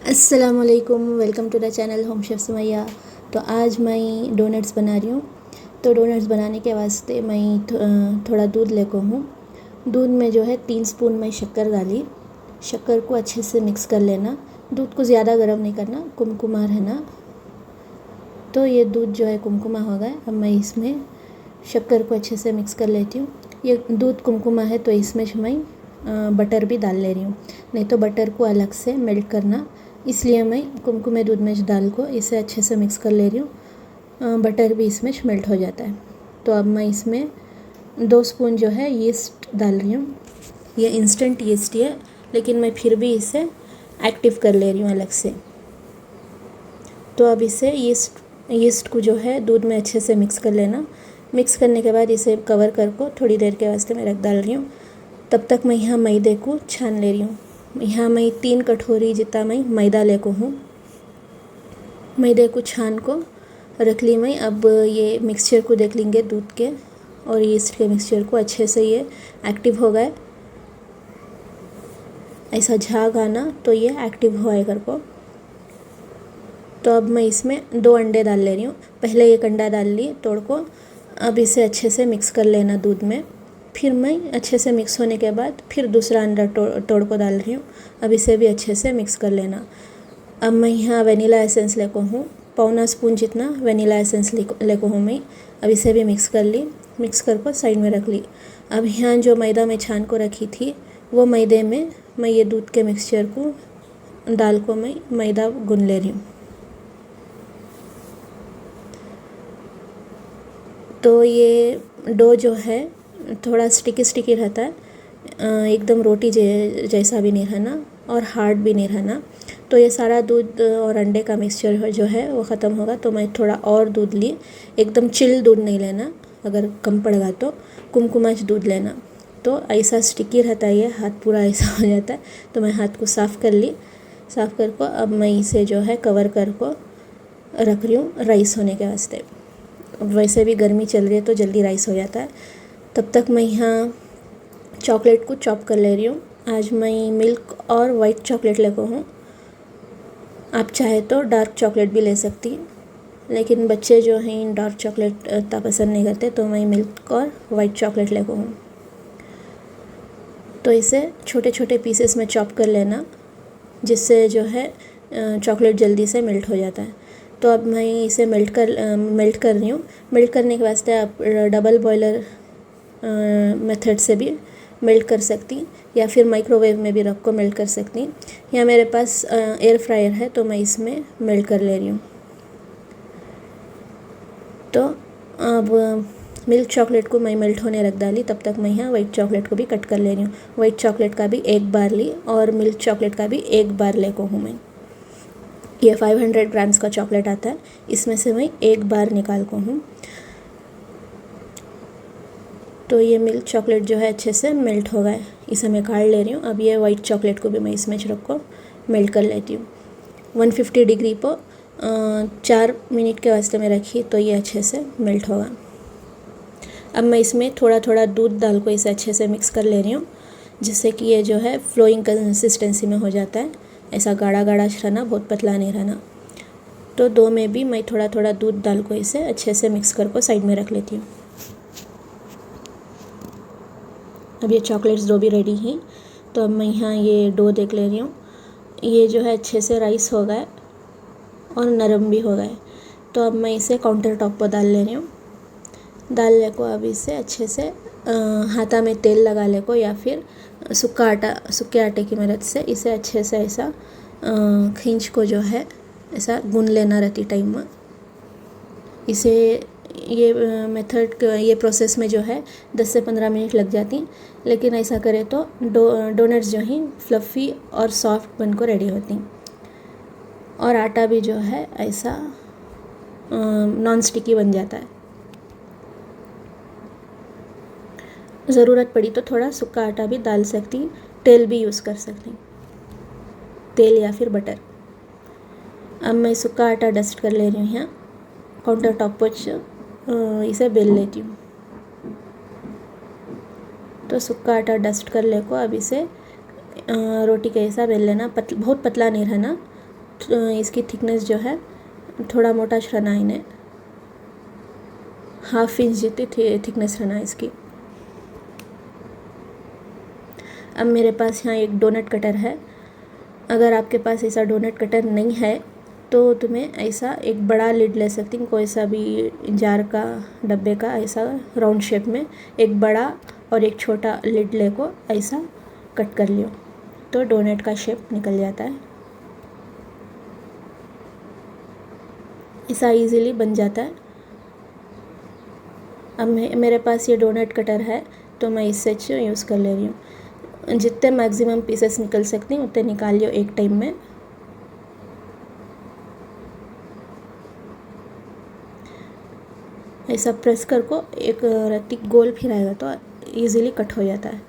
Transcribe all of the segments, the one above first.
अस्सलामुअलैकुम, welcome to the channel home chef Sumaiya. तो आज मैं डोनट्स बना रही हूँ। तो डोनट्स बनाने के वास्ते मैं थोड़ा दूध लेकर हूँ। दूध में जो है 3 स्पून मैं शक्कर डाली। शक्कर को अच्छे से मिक्स कर लेना। दूध को ज़्यादा गर्म नहीं करना, कुमकुमा रहना। तो ये दूध जो है कुमकुमा हो गया। अब मैं इसमें शक्कर को अच्छे से मिक्स कर लेती हूँ। ये दूध कुमकुमा है तो इसमें मैं बटर भी डाल ले रही हूँ, नहीं तो बटर को अलग से मेल्ट करना, इसलिए मैं कुमकुमे दूध में डाल को इसे अच्छे से मिक्स कर ले रही हूँ। बटर भी इसमें मेल्ट हो जाता है। तो अब मैं इसमें 2 स्पून जो है यीस्ट डाल रही हूँ। ये इंस्टेंट यीस्ट है, लेकिन मैं फिर भी इसे एक्टिव कर ले रही हूँ अलग से। तो अब इसे यीस्ट को जो है दूध में अच्छे से मिक्स कर लेना। मिक्स करने के बाद इसे कवर कर को थोड़ी देर के वास्ते मैं रख डाल रही हूँ। तब तक मैं यहाँ मैदे को छान ले रही हूँ। यहाँ मैं 3 कटोरी जितना मैं मैदा लेको हूँ। मैदे को छान को रख ली मैं। अब ये मिक्सचर को देख लेंगे, दूध के और यीस्ट के मिक्सचर को अच्छे से ये एक्टिव हो गए। ऐसा झाग आना तो ये एक्टिव हो कर को। तो अब मैं इसमें 2 अंडे डाल ले रही हूँ। पहले एक अंडा डाल ली तोड़ को। अब इसे अच्छे से मिक्स कर लेना दूध में। फिर मैं अच्छे से मिक्स होने के बाद फिर दूसरा अंडा तोड़ को डाल रही हूँ। अब इसे भी अच्छे से मिक्स कर लेना। अब मैं यहाँ वेनिला एसेंस लेको हूँ, 1/4 स्पून जितना वेनिला एसेंस लेको हूँ मैं। अब इसे भी मिक्स कर ली। मिक्स कर को साइड में रख ली। अब यहाँ जो मैदा मैं छान को रखी थी वो मैदे में मैं ये दूध के मिक्सचर को डाल को मैं मैदा गूंद ले रही हूँ। तो ये डो जो है थोड़ा स्टिकी रहता है, एकदम रोटी जैसा भी नहीं रहना और हार्ड भी नहीं रहना। तो ये सारा दूध और अंडे का मिक्सचर जो है वो ख़त्म होगा तो मैं थोड़ा और दूध ली। एकदम चिल दूध नहीं लेना, अगर कम पड़ेगा तो कुमकुमाच दूध लेना। तो ऐसा स्टिकी रहता है, ये हाथ पूरा ऐसा हो जाता है। तो मैं हाथ को साफ़ कर ली। साफ़ कर को अब मैं इसे जो है कवर कर को रख रही हूँ राइस होने के वास्ते। वैसे भी गर्मी चल रही है तो जल्दी राइस हो जाता है। तब तक मैं यहाँ चॉकलेट को चॉप कर ले रही हूँ। आज मैं मिल्क और वाइट चॉकलेट लेको हूँ। आप चाहे तो डार्क चॉकलेट भी ले सकती हैं, लेकिन बच्चे जो हैं डार्क चॉकलेट इतना पसंद नहीं करते, तो मैं मिल्क और वाइट चॉकलेट लेको हूँ। तो इसे छोटे छोटे पीसेस में चॉप कर लेना, जिससे जो है चॉकलेट जल्दी से मेल्ट हो जाता है। तो अब मैं इसे मेल्ट कर रही हूँ। मेल्ट करने के वास्ते आप डबल बॉयलर मेथड से भी मेल्ट कर सकती, या फिर माइक्रोवेव में भी रख को मेल्ट कर सकती। यहाँ मेरे पास एयर फ्रायर है तो मैं इसमें मेल्ट कर ले रही हूँ। तो अब मिल्क चॉकलेट को मैं मेल्ट होने रख डाली। तब तक मैं यहाँ वाइट चॉकलेट को भी कट कर ले रही हूँ। वाइट चॉकलेट का भी एक बार ली और मिल्क चॉकलेट का भी एक बार ले को हूँ मैं। ये 500 ग्राम्स का चॉकलेट आता है, इसमें से मैं एक बार निकाल को हूँ। तो ये मिल्क चॉकलेट जो है अच्छे से मेल्ट हो गए, इसे मैं काढ़ ले रही हूँ। अब ये वाइट चॉकलेट को भी मैं इसमें रख को मेल्ट कर लेती हूँ। 150 डिग्री पर 4 मिनट के वास्ते में रखी तो ये अच्छे से मेल्ट होगा। अब मैं इसमें थोड़ा थोड़ा दूध डाल को इसे अच्छे से मिक्स कर ले रही हूँ, जिससे कि ये जो है फ्लोइंग कंसिस्टेंसी में हो जाता है। ऐसा गाढ़ा गाढ़ा रहना, बहुत पतला नहीं रहना। तो 2 में भी मैं थोड़ा थोड़ा दूध डाल को इसे अच्छे से मिक्स कर को साइड में रख लेती हूँ। अब ये चॉकलेट्स डो भी रेडी हैं। तो अब मैं यहाँ ये डो देख ले रही हूँ। ये जो है अच्छे से राइस हो गए और नरम भी हो गए। तो अब मैं इसे काउंटर टॉप पर डाल ले रही हूँ। डालने को अब इसे अच्छे से हाथा में तेल लगा ले को, या फिर सूखे आटे की मदद से इसे अच्छे से ऐसा खींच को जो है ऐसा गूंद लेना रहती टाइम में। इसे ये मेथड ये प्रोसेस में जो है 10 से 15 मिनट लग जाती, लेकिन ऐसा करे तो डोनट्स जो हैं फ्लफ़ी और सॉफ्ट बन को रेडी होती, और आटा भी जो है ऐसा नॉन स्टिकी बन जाता है। ज़रूरत पड़ी तो थोड़ा सूखा आटा भी डाल सकती, तेल भी यूज़ कर सकती, तेल या फिर बटर। अब मैं सूखा आटा डस्ट कर ले रही हूँ यहाँ काउंटर टॉप पर, इसे बेल लेती हूँ। तो सूखा आटा डस्ट कर ले को अब इसे रोटी के ऐसा बेल लेना। बहुत पतला नहीं रहना, इसकी थिकनेस जो है थोड़ा मोटा रहना है, इन्हें 1/2 इंच जितनी थिकनेस रहना है इसकी। अब मेरे पास यहाँ एक डोनट कटर है। अगर आपके पास ऐसा डोनट कटर नहीं है तो तुम्हें ऐसा एक बड़ा लिड ले सकती हूँ, कोई सा भी जार का, डब्बे का, ऐसा राउंड शेप में एक बड़ा और एक छोटा लिड ले को ऐसा कट कर लियो तो डोनट का शेप निकल जाता है। ऐसा इजीली बन जाता है। अब मेरे पास ये डोनट कटर है तो मैं इससे यूज़ कर ले रही हूँ। जितने मैक्सिमम पीसेस निकल सकती हैं उतने निकाल लियो एक टाइम में। ऐसा प्रेस कर को एक रत्ती गोल फिराएगा तो इजीली कट हो जाता है।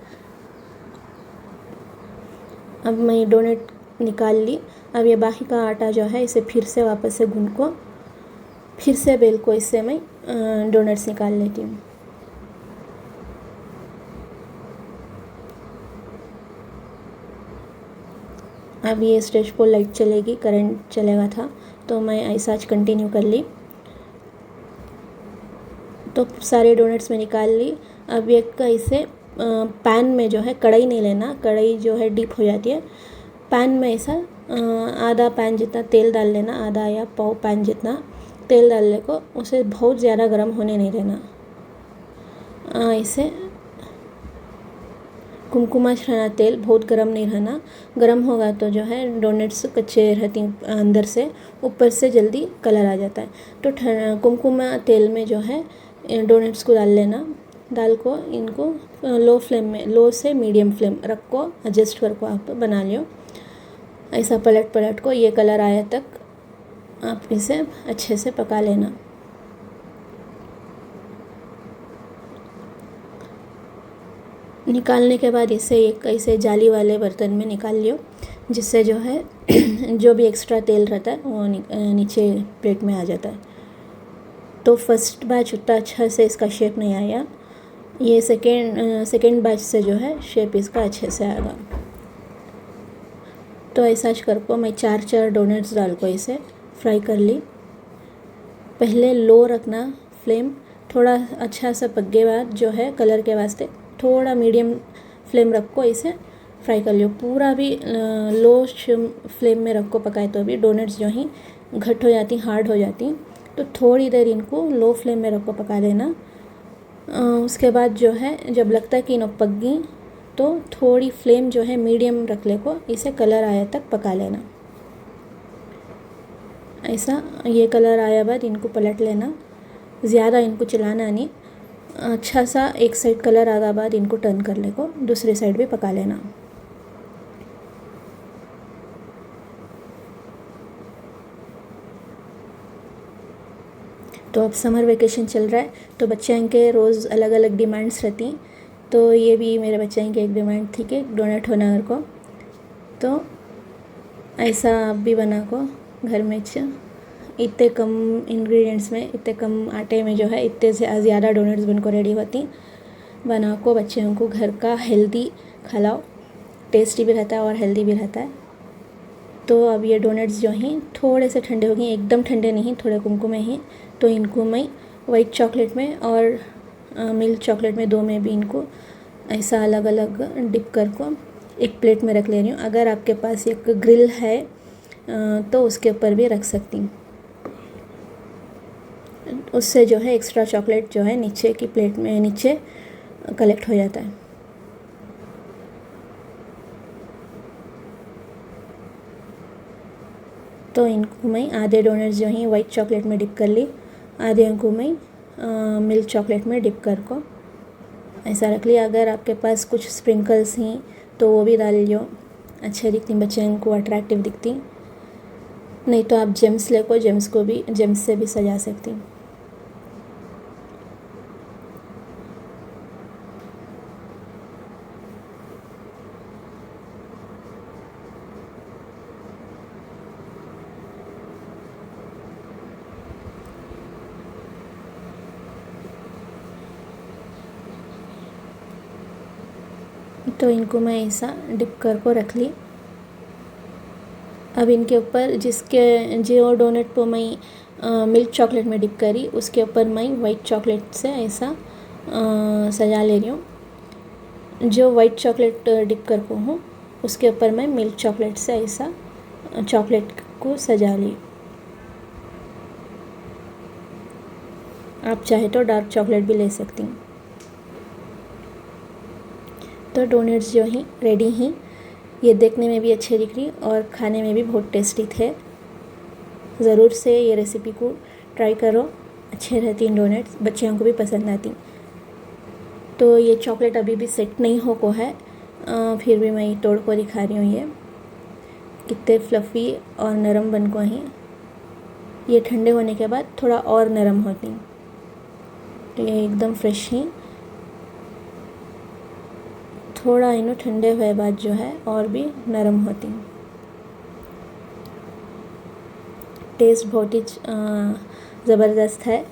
अब मैं डोनट निकाल ली। अब ये बाकी का आटा जो है इसे फिर से वापस से गूंद को फिर से बेल को इससे मैं डोनट्स निकाल लेती हूँ। अब ये स्टेज पर लाइट चलेगी, करंट चलेगा था तो मैं ऐसा आज कंटिन्यू कर ली। तो सारे डोनट्स में निकाल ली। अब एक का इसे पैन में जो है, कढ़ाई नहीं लेना, कढ़ाई जो है डीप हो जाती है। पैन में ऐसा आधा पैन जितना तेल डाल लेना, आधा या पाव पैन जितना तेल डालने को, उसे बहुत ज़्यादा गर्म होने नहीं देना। इसे कुमकुमा रहना, तेल बहुत गर्म नहीं रहना। गर्म होगा तो जो है डोनट्स कच्चे रहती अंदर से, ऊपर से जल्दी कलर आ जाता है। तो कुमकुमा तेल में जो है डोनट्स को डाल लेना। डाल को इनको लो फ्लेम में, लो से मीडियम फ्लेम रख को एडजस्ट कर को आप बना लियो। ऐसा पलट पलट को ये कलर आया तक आप इसे अच्छे से पका लेना। निकालने के बाद इसे एक ऐसे जाली वाले बर्तन में निकाल लियो, जिससे जो है जो भी एक्स्ट्रा तेल रहता है वो नीचे प्लेट में आ जाता है। तो फर्स्ट बैच उतना अच्छा से इसका शेप नहीं आया, ये सेकेंड बैच से जो है शेप इसका अच्छे से आएगा। तो ऐसा कर को मैं 4 डोनट्स डाल को इसे फ्राई कर ली। पहले लो रखना फ्लेम, थोड़ा अच्छा सा पकने बाद जो है कलर के वास्ते थोड़ा मीडियम फ्लेम रख को इसे फ्राई कर लियो। पूरा भी लो फ्लेम में रख को पकाए तो भी डोनट्स जो ही घट हो जाती, हार्ड हो जाती। तो थोड़ी देर इनको लो फ्लेम में रख को पका लेना। उसके बाद जो है जब लगता है कि इन्हों पक गई तो थोड़ी फ्लेम जो है मीडियम रख ले को इसे कलर आया तक पका लेना। ऐसा ये कलर आया बाद इनको पलट लेना, ज़्यादा इनको चलाना नहीं। अच्छा सा एक साइड कलर आगा बाद इनको टर्न कर ले को दूसरी साइड भी पका लेना। तो अब समर वेकेशन चल रहा है तो बच्चे के रोज़ अलग अलग डिमांड्स रहती। तो ये भी मेरे बच्चे की एक डिमांड थी कि डोनट होना घर को, तो ऐसा आप भी बना को घर में इतने कम इंग्रेडिएंट्स में, इतने कम आटे में जो है इतने से ज़्यादा डोनट्स बन को रेडी होती। बना को बच्चों को घर का हेल्दी खिलाओ, टेस्टी भी रहता है और हेल्दी भी रहता है। तो अब ये डोनट्स जो हैं थोड़े से ठंडे हो गए, एकदम ठंडे नहीं, थोड़े कुमकुमे ही। तो इनको मैं वाइट चॉकलेट में और मिल्क चॉकलेट में, दो में भी इनको ऐसा अलग अलग डिप कर को एक प्लेट में रख ले रही हूँ। अगर आपके पास एक ग्रिल है तो उसके ऊपर भी रख सकती हूँ, उससे जो है एक्स्ट्रा चॉकलेट जो है नीचे की प्लेट में नीचे कलेक्ट हो जाता है। तो इनको मैं आधे डोनट्स जो हैं वाइट चॉकलेट में डिप कर ली, आधे इनको मैं मिल्क चॉकलेट में डिप कर को ऐसा रख लिया। अगर आपके पास कुछ स्प्रिंकल्स हैं तो वो भी डाल लियो, अच्छे दिखती, बच्चे को अट्रैक्टिव दिखती। नहीं तो आप जेम्स ले को जेम्स से भी सजा सकती। तो इनको मैं ऐसा डिप कर को रख ली। अब इनके ऊपर जिसके जो डोनट को मैं मिल्क चॉकलेट में डिप करी उसके ऊपर मैं वाइट चॉकलेट से ऐसा सजा ले रही हूँ। जो वाइट चॉकलेट डिप कर को हूँ उसके ऊपर मैं मिल्क चॉकलेट से ऐसा चॉकलेट को सजा ली। आप चाहे तो डार्क चॉकलेट भी ले सकती हैं। तो डोनट्स जो हैं रेडी हैं। ये देखने में भी अच्छे दिख रही और खाने में भी बहुत टेस्टी थे। ज़रूर से ये रेसिपी को ट्राई करो, अच्छे रहती हैं डोनट्स, बच्चों को भी पसंद आती। तो ये चॉकलेट अभी भी सेट नहीं हो को है, फिर भी मैं तोड़ को दिखा रही हूँ। ये कितने फ्लफ़ी और नरम बन को हैं। ये ठंडे होने के बाद थोड़ा और नरम होती। तो ये एकदम फ्रेश ही, थोड़ा इन्हों ठंडे हुए बाद जो है और भी नरम होती। टेस्ट बहुत ही ज़बरदस्त है।